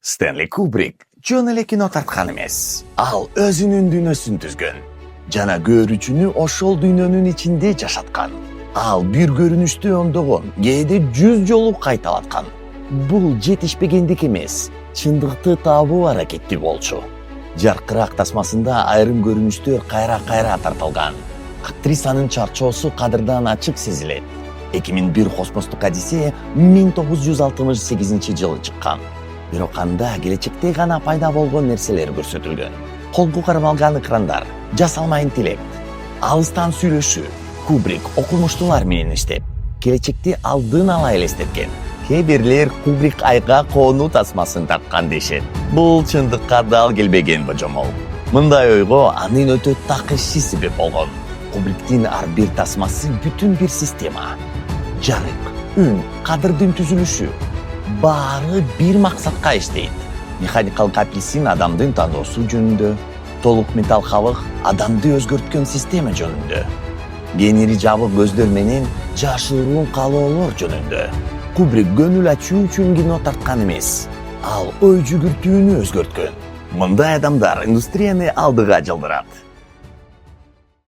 Стэнли Кубрик жөн эле кино тарткан эмес. Ал өзүнүн дүйнөсүн түзгөн жана көрүүчүнү ошол дүйнөнүн ичинде жашаткан. Ал бир көрүнүштү ондогон, кээде 100 жолу кайталаткан. Бул жетишпегендик эмес, чындыкты табуу аракети болчу. Жаркыраак тасмасында айрым көрүнүштөр кайра-кайра тартылган. Актрисанын чарчоосу кадырдан ачык сезилет. 2001 Космостук Одиссея 1968 жылы чыккан. Бирок анда келечекте гана пайда болгон нерселер көрсөтүлгөн. Колго кармалган экрандар, жасалма интеллект, алыстан сүйлөшүү. Кубрик окумуштуулар менен иштеп, келечекти алдын ала элестеткен. Кээ бирлер Кубрик айга коонуу тасмасын тарткан дешет. Бул чындыкка дал келбеген божомол. Мындай ойго анын өтө так иши себеп болгон. Кубриктин ар бир тасмасы бүтүн бир система. Жарык, үн, кадырдын түзүлүшү баары бир максатка иштейт. Механикалык апельсин адамдын таноосу жөнүндө, толук металл кабык адамды өзгөрткөн система жөнүндө, кенери жабык көздөр менен жашыруун калоолор жөнүндө. Кубрик көңүл ачуу үчүн кино тарткан эмес, ал ой жүгүртүүнү өзгөрткөн. Мындай адамдар индустрияны алдыга жылдырат.